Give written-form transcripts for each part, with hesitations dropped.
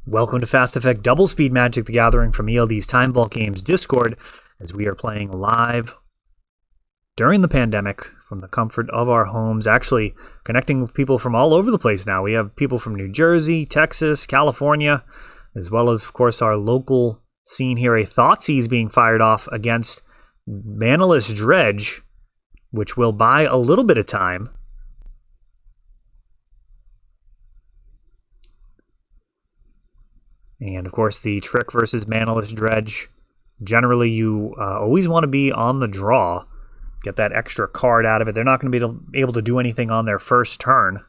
Welcome to Fast Effect Double Speed Magic the Gathering from ELD's Time Vault Games Discord, as we are playing live during the pandemic from the comfort of our homes, actually connecting with people from all over the place now. We have people from New Jersey, Texas, California, as well as, of course, our local scene here. A Thoughtseize being fired off against Manaless Dredge, which will buy a little bit of time. And, of course, the Trick versus Manaless Dredge. Generally, you always want to be on the draw. Get that extra card out of it. They're not going to be able to do anything on their first turn.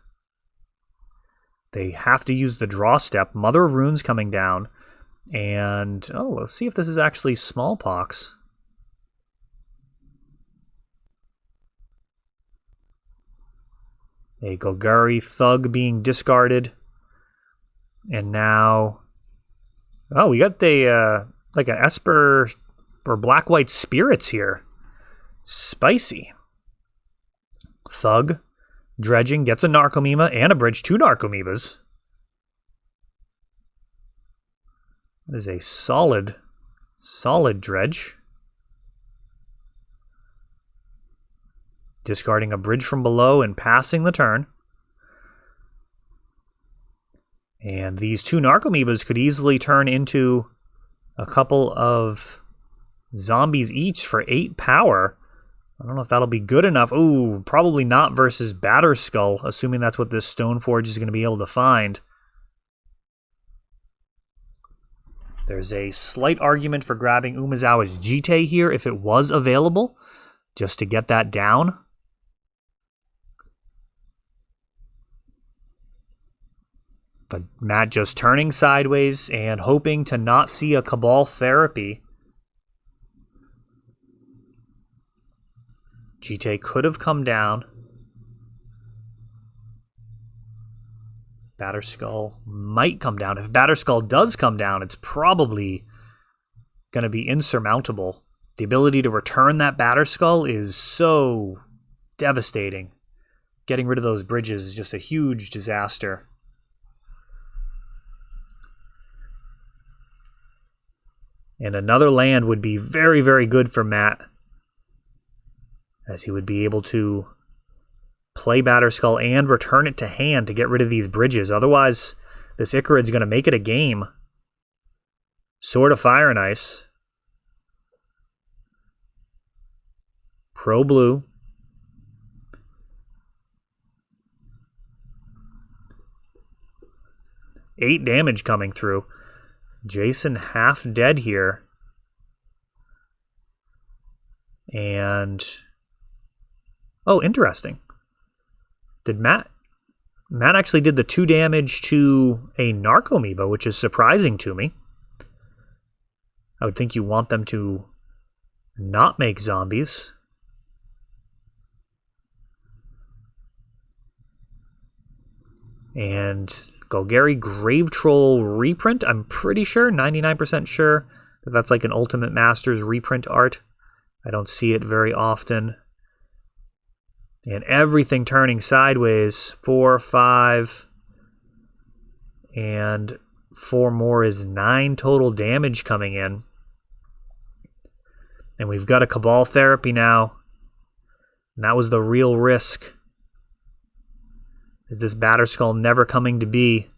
They have to use the draw step. Mother of Runes coming down. And, let's see if this is actually Smallpox. A Golgari Thug being discarded. And now... we got the, like an Esper or Black-White Spirits here. Spicy. Thug, dredging, gets a Narcomoeba and a bridge, 2 Narcomoebas. That is a solid dredge. Discarding a bridge from below and passing the turn. And these 2 Narcomoebas could easily turn into a couple of zombies each for 8 power. I don't know if that'll be good enough. Ooh, probably not versus Batterskull, assuming that's what this Stoneforge is going to be able to find. There's a slight argument for grabbing Umezawa's Jite here if it was available, just to get that down. But Matt just turning sideways and hoping to not see a Cabal Therapy. Jite could have come down. Batterskull might come down. If Batterskull does come down, it's probably going to be insurmountable. The ability to return that Batterskull is so devastating. Getting rid of those bridges is just a huge disaster. And another land would be very, very good for Matt, as he would be able to play Batterskull and return it to hand to get rid of these bridges. Otherwise, this Icarid's going to make it a game. Sword of Fire and Ice. Pro Blue. Eight damage coming through. Jason half dead here. And... interesting. Did Matt actually did the 2 damage to a Narcomoeba, which is surprising to me. I would think you want them to not make zombies. And Golgari Grave Troll reprint, I'm pretty sure, 99% sure, that that's like an Ultimate Masters reprint art. I don't see it very often. And everything turning sideways. 4, 5, and 4 more is 9 total damage coming in. And we've got a Cabal Therapy now. And that was the real risk. Is this Batterskull never coming to be?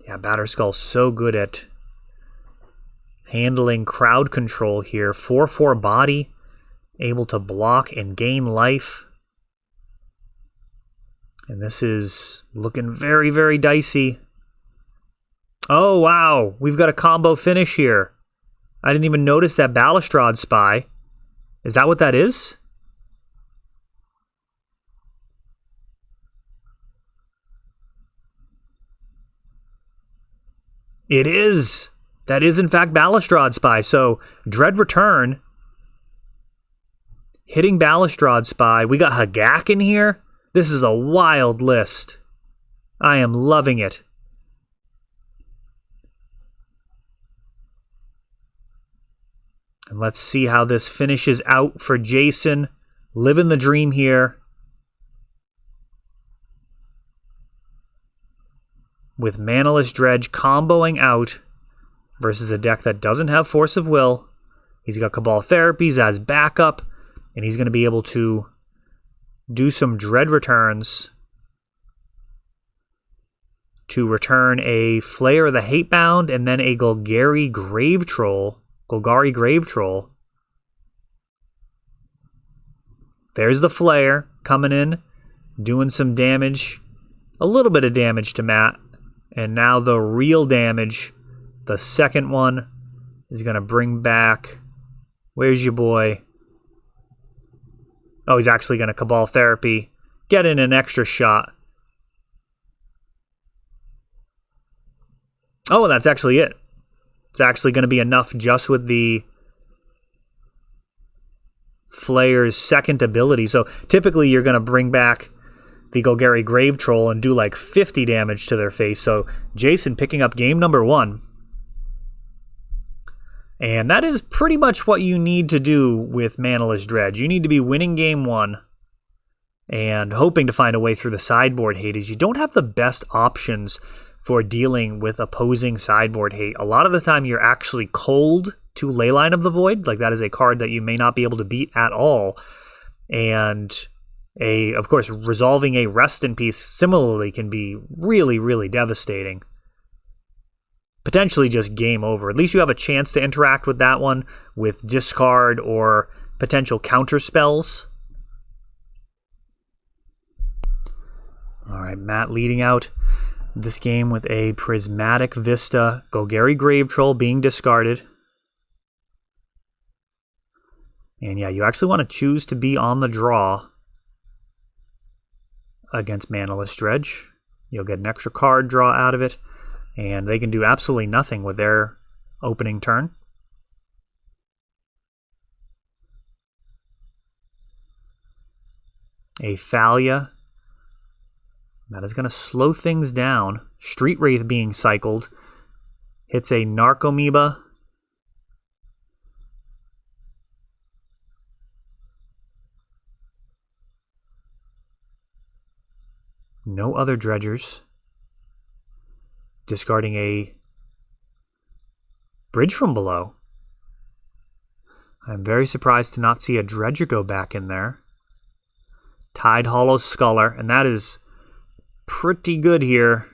Yeah, Batterskull's so good at handling crowd control here. 4/4 body, able to block and gain life. And this is looking very, very dicey. Oh, wow. We've got a combo finish here. I didn't even notice that Balustrade Spy. Is that what that is? It is. That is, in fact, Balustrade Spy. So, Dread Return. Hitting Balustrade Spy. We got Hagak in here. This is a wild list. I am loving it. And let's see how this finishes out for Jason. Living the dream here. with Manaless Dredge comboing out versus a deck that doesn't have Force of Will. He's got Cabal Therapies as backup, and he's going to be able to do some Dread returns to return a Flayer of the Hatebound and then a Golgari Grave Troll. There's the Flayer coming in, doing some damage, a little bit of damage to Matt. And now the real damage, the second one, is going to bring back... Where's your boy? Oh, he's actually going to Cabal Therapy, get in an extra shot. Oh, and that's actually it. It's actually going to be enough just with the Flayer's second ability. So typically you're going to bring back the Golgari Grave Troll and do like 50 damage to their face. So Jason picking up game number 1. And that is pretty much what you need to do with Manaless Dredge. You need to be winning game 1 and hoping to find a way through the sideboard hate, as you don't have the best options for dealing with opposing sideboard hate. A lot of the time you're actually cold to Leyline of the Void. Like, that is a card that you may not be able to beat at all. And of course, resolving a Rest in Peace similarly can be really, really devastating. Potentially just game over. At least you have a chance to interact with that one with discard or potential counter spells. All right, Matt leading out this game with a Prismatic Vista, Golgari Grave Troll being discarded. And yeah, you actually want to choose to be on the draw against Manaless Dredge. You'll get an extra card draw out of it, and they can do absolutely nothing with their opening turn. A Thalia. That is going to slow things down. Street Wraith being cycled. Hits a Narcomoeba. No other dredgers. Discarding a Bridge from Below. I'm very surprised to not see a dredger go back in there. Tide Hollow Sculler, and that is pretty good here.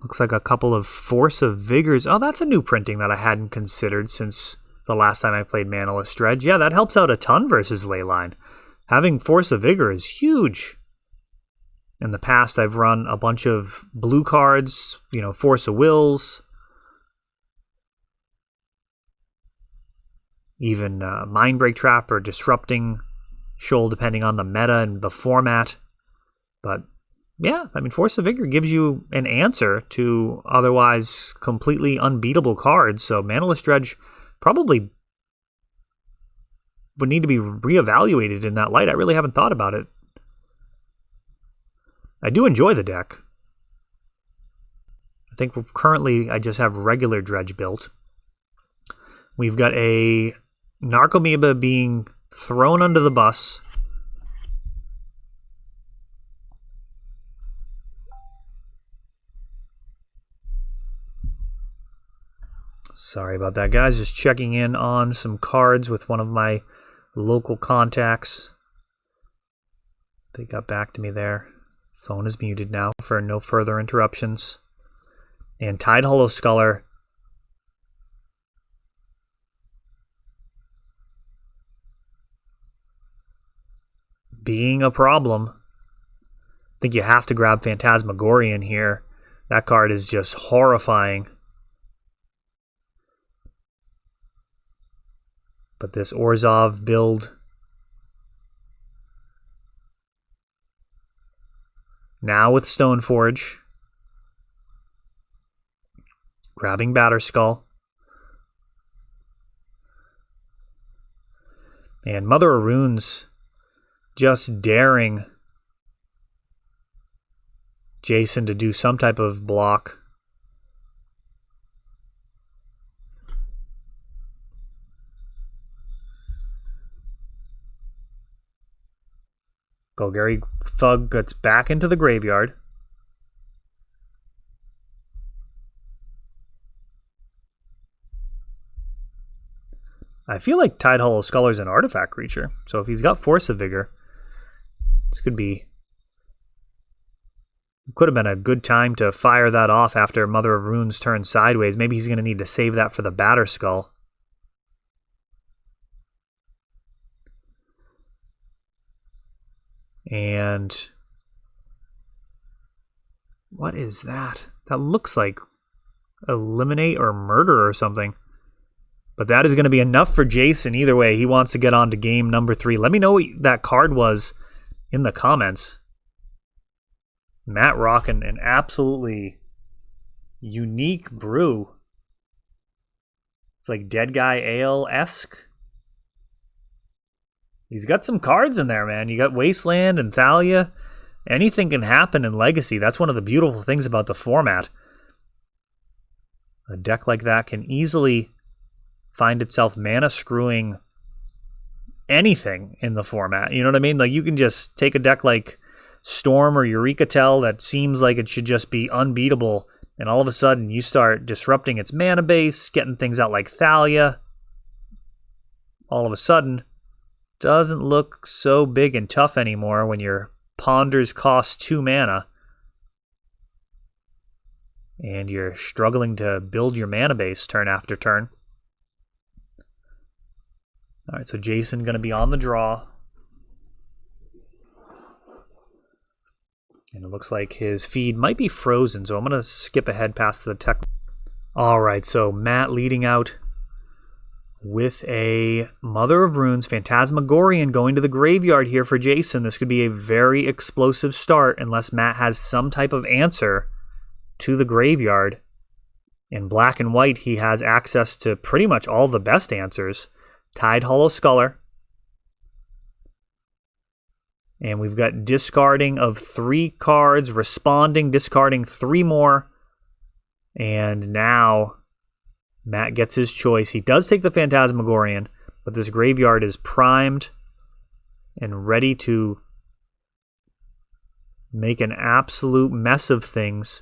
Looks like a couple of Force of Vigors. Oh, that's a new printing that I hadn't considered since the last time I played Manaless Dredge. Yeah, that helps out a ton versus Leyline. Having Force of Vigor is huge. In the past, I've run a bunch of blue cards, Force of Wills. Even Mindbreak Trap or Disrupting Shoal, depending on the meta and the format. But yeah, Force of Vigor gives you an answer to otherwise completely unbeatable cards. So Manaless Dredge probably would need to be reevaluated in that light. I really haven't thought about it. I do enjoy the deck. I think currently I just have regular Dredge built. We've got a Narcomoeba being thrown under the bus. Sorry about that, guys. Just checking in on some cards with one of my local contacts. They got back to me there. Phone is muted now for no further interruptions. And Tide Hollow Sculler. Being a problem. I think you have to grab Phantasmagorian here. That card is just horrifying. But this Orzhov build, now with Stoneforge, grabbing Batterskull, and Mother of Runes just daring Jason to do some type of block. Golgari Thug gets back into the graveyard. I feel like Tide Hollow Sculler is an artifact creature, so if he's got Force of Vigor, this could have been a good time to fire that off after Mother of Runes turns sideways. Maybe he's going to need to save that for the Batter Skull. And what is that? That looks like Eliminate or Murder or something. But that is going to be enough for Jason. Either way, he wants to get on to game number 3. Let me know what that card was in the comments. Matt rocking an absolutely unique brew. It's like Dead Guy Ale-esque. He's got some cards in there, man. You got Wasteland and Thalia. Anything can happen in Legacy. That's one of the beautiful things about the format. A deck like that can easily find itself mana screwing anything in the format. You know what I mean? Like, you can just take a deck like Storm or Eureka Tell that seems like it should just be unbeatable, and all of a sudden you start disrupting its mana base, getting things out like Thalia. All of a sudden, doesn't look so big and tough anymore when your Ponders cost 2 mana and you're struggling to build your mana base turn after turn. All right, so Jason going to be on the draw. And it looks like his feed might be frozen, so I'm going to skip ahead past the tech. All right, so Matt leading out with a Mother of Runes, Phantasmagorian going to the graveyard here for Jason. This could be a very explosive start unless Matt has some type of answer to the graveyard. In black and white, he has access to pretty much all the best answers. Tide Hollow Sculler. And we've got discarding of 3 cards, responding, discarding 3 more. And now Matt gets his choice. He does take the Phantasmagorian, but this graveyard is primed and ready to make an absolute mess of things.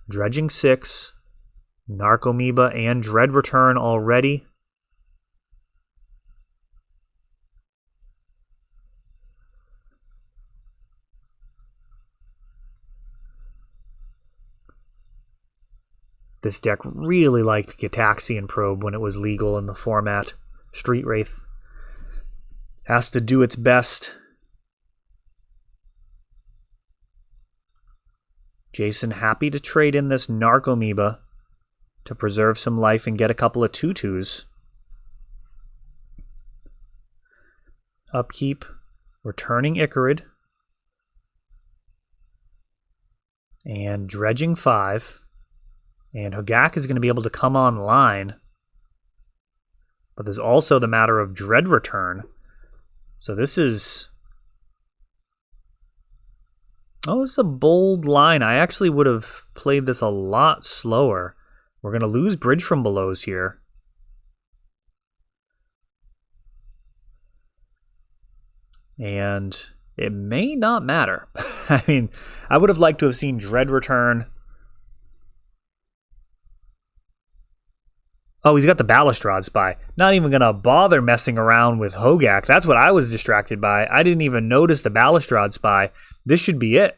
Dredging 6, Narcomoeba, and Dread Return already. This deck really liked Gitaxian Probe when it was legal in the format. Street Wraith has to do its best. Jason happy to trade in this Narcomoeba to preserve some life and get a couple of 2/2s. Upkeep, returning Icarid, and dredging 5. And Hogak is going to be able to come online. But there's also the matter of Dread Return. So this is... Oh, this is a bold line. I actually would have played this a lot slower. We're going to lose Bridge from Belows here. And it may not matter. I mean, I would have liked to have seen Dread Return. Oh, he's got the Balustrade Spy. Not even going to bother messing around with Hogak. That's what I was distracted by. I didn't even notice the Balustrade Spy. This should be it.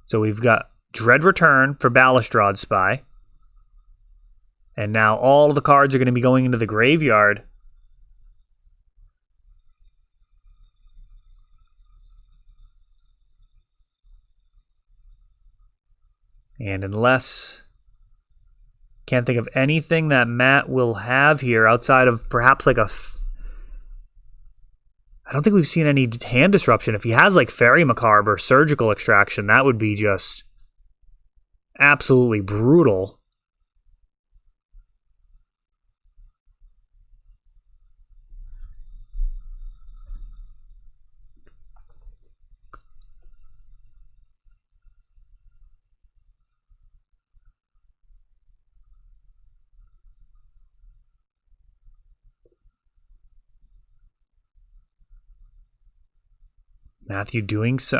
So we've got Dread Return for Balustrade Spy. And now all of the cards are going to be going into the graveyard. And unless... Can't think of anything that Matt will have here outside of perhaps like a... I don't think we've seen any hand disruption. If he has like Fairy Macabre or Surgical Extraction, that would be just absolutely brutal.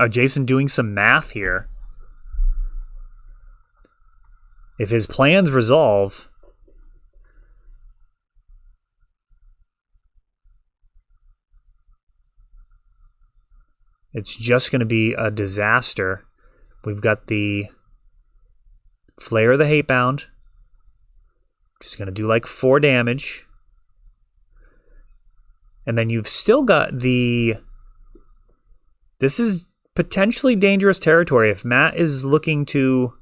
Jason doing some math here. If his plans resolve, it's just going to be a disaster. We've got the Flare of the Hatebound. Just going to do like 4 damage. And then you've still got the... This is potentially dangerous territory. If Matt is looking to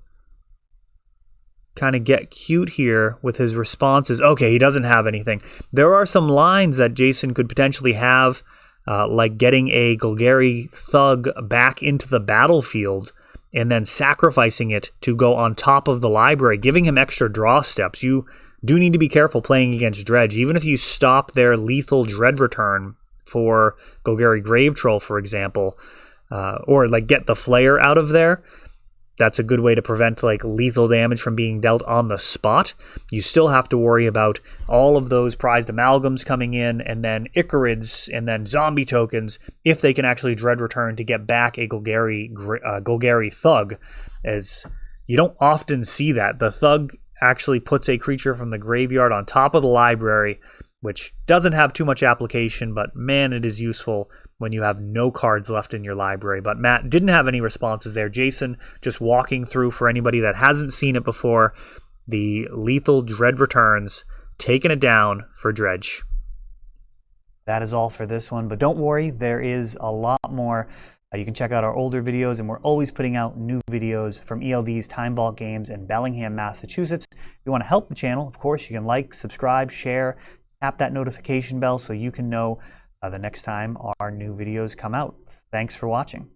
kind of get cute here with his responses. Okay, he doesn't have anything. There are some lines that Jason could potentially have, like getting a Golgari Thug back into the battlefield and then sacrificing it to go on top of the library, giving him extra draw steps. You do need to be careful playing against Dredge. Even if you stop their lethal Dread return for Golgari Grave Troll, for example, or like get the Flare out of there, that's a good way to prevent like lethal damage from being dealt on the spot. You still have to worry about all of those prized amalgams coming in, and then Icarids, and then zombie tokens, if they can actually Dread return to get back a Golgari Thug, as you don't often see that. The Thug actually puts a creature from the graveyard on top of the library, which doesn't have too much application, but man, it is useful when you have no cards left in your library. But Matt didn't have any responses there. Jason just walking through, for anybody that hasn't seen it before, the lethal Dread returns, taking it down for Dredge. That is all for this one, but don't worry, there is a lot more. You can check out our older videos, and we're always putting out new videos from ELD's Time Vault Games in Bellingham, Massachusetts. If you want to help the channel, of course, you can like, subscribe, share, tap that notification bell so you can know the next time our new videos come out. Thanks for watching.